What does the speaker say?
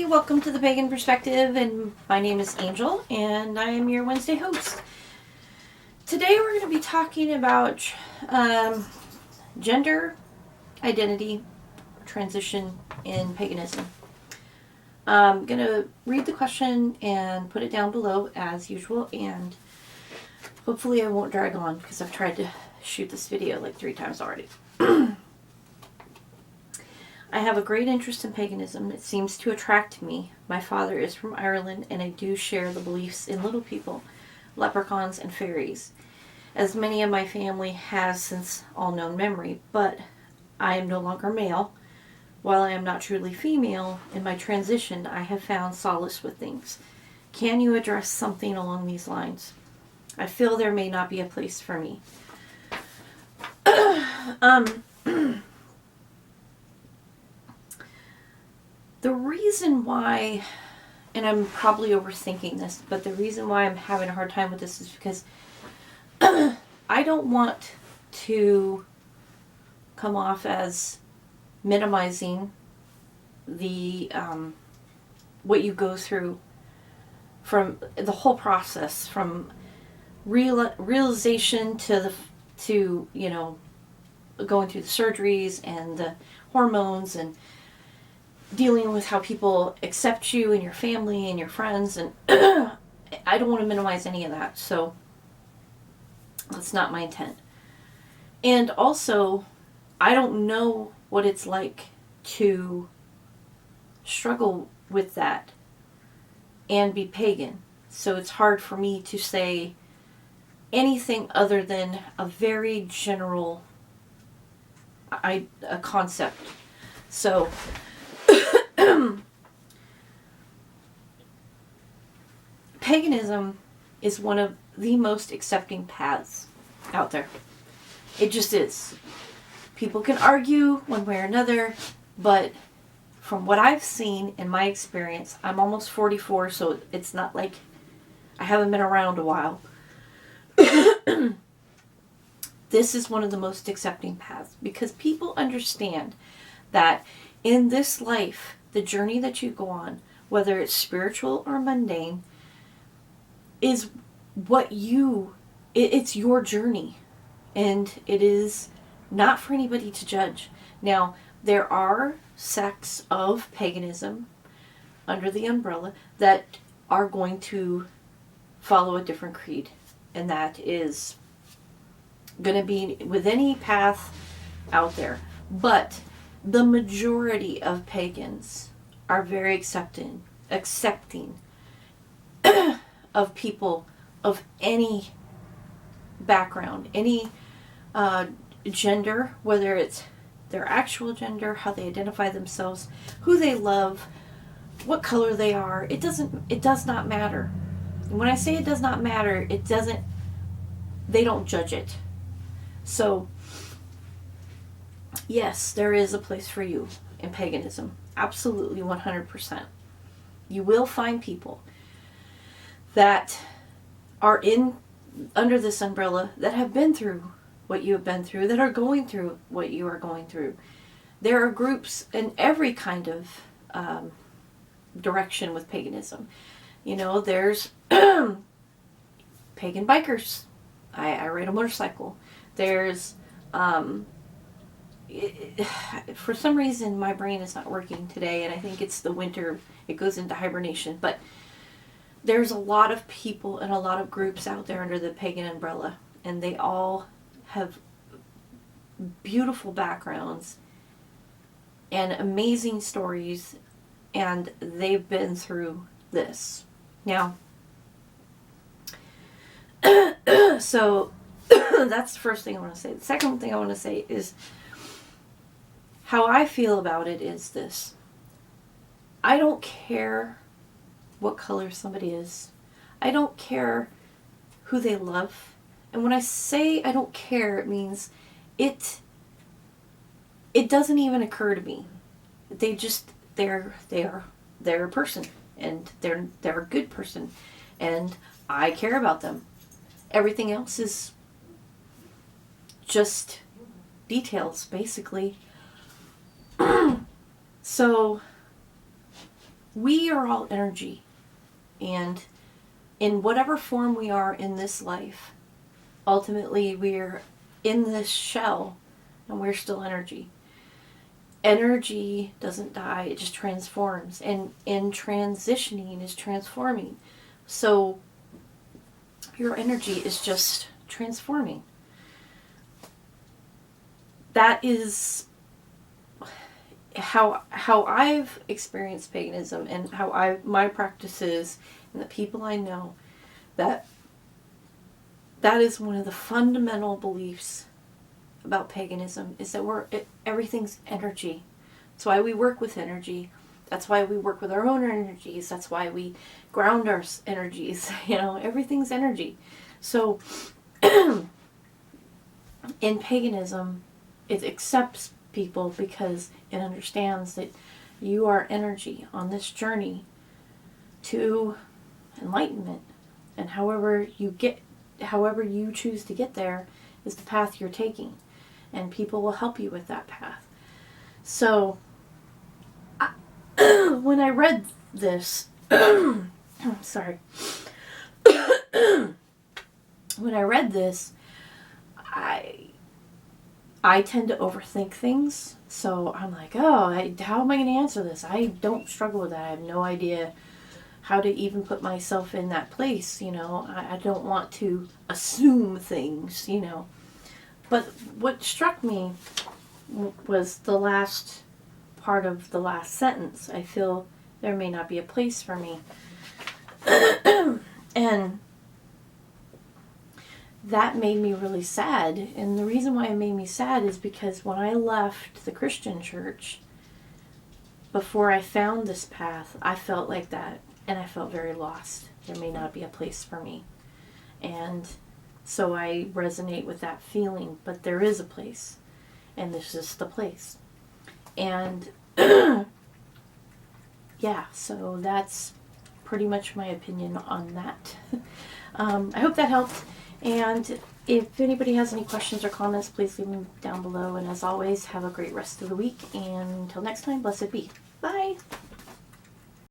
welcome to the Pagan Perspective, and my name is Angel, and I am your Wednesday host. Today we're going to be talking about gender, identity, transition in paganism. I'm going to read the question and put it down below as usual, and hopefully I won't drag on because I've tried to shoot this video like 3 times already. I have a great interest in paganism. It seems to attract me. My father is from Ireland, and I do share the beliefs in little people, leprechauns, and fairies, as many of my family has since all known memory, but I am no longer male. While I am not truly female, in my transition I have found solace with things. Can you address something along these lines? I feel there may not be a place for me. The reason why, and I'm probably overthinking this, but the reason why I'm having a hard time with this is because I don't want to come off as minimizing the what you go through from the whole process, from realization to going through the surgeries and the hormones and dealing with how people accept you and your family and your friends, and I don't want to minimize any of that, so that's not my intent. And also, I don't know what it's like to struggle with that and be pagan, so it's hard for me to say anything other than a very general a concept. So paganism is one of the most accepting paths out there. It just is. People can argue one way or another, but from what I've seen in my experience, I'm almost 44, so it's not like I haven't been around a while. This is one of the most accepting paths because people understand that in this life, the journey that you go on, whether it's spiritual or mundane, is it's your journey, and it is not for anybody to judge. Now, there are sects of paganism under the umbrella that are going to follow a different creed, and that is going to be with any path out there. But the majority of pagans are very accepting of people of any background, any gender, whether it's their actual gender, how they identify themselves, who they love, what color they are. It does not matter. And when I say it does not matter, they don't judge it. So, yes, there is a place for you in paganism. Absolutely, 100%. You will find people that are under this umbrella that have been through what you have been through, that are going through what you are going through. There are groups in every kind of direction with paganism. There's pagan bikers. I ride a motorcycle. There's for some reason my brain is not working today, and I think it's the winter. It goes into hibernation, but there's a lot of people and a lot of groups out there under the pagan umbrella, and they all have beautiful backgrounds and amazing stories, and they've been through this. Now, so that's the first thing I want to say. The second thing I want to say is how I feel about it is this. I don't care what color somebody is. I don't care who they love. And when I say I don't care, it means it doesn't even occur to me. They're a person, and they're a good person, and I care about them. Everything else is just details, basically. So we are all energy. And in whatever form we are in this life, ultimately we're in this shell and we're still energy. Energy doesn't die, it just transforms. And in transitioning is transforming. So your energy is just transforming. That is how I've experienced paganism, and how my practices and the people I know, that is one of the fundamental beliefs about paganism, is that everything's energy. That's why we work with energy. That's why we work with our own energies. That's why we ground our energies. Everything's energy. So in paganism, it accepts people because it understands that you are energy on this journey to enlightenment. And however you choose to get there is the path you're taking. And people will help you with that path. So, when I read this, sorry. When I read this, I tend to overthink things. So I'm like, how am I going to answer this? I don't struggle with that. I have no idea how to even put myself in that place. I don't want to assume things, But what struck me was the last part of the last sentence. I feel there may not be a place for me. And that made me really sad. And the reason why it made me sad is because when I left the Christian church, before I found this path, I felt like that. And I felt very lost. There may not be a place for me. And so I resonate with that feeling, but there is a place, and this is the place. And yeah, so that's pretty much my opinion on that. I hope that helped, and if anybody has any questions or comments, please leave them down below, and as always, have a great rest of the week, and until next time, blessed be. Bye!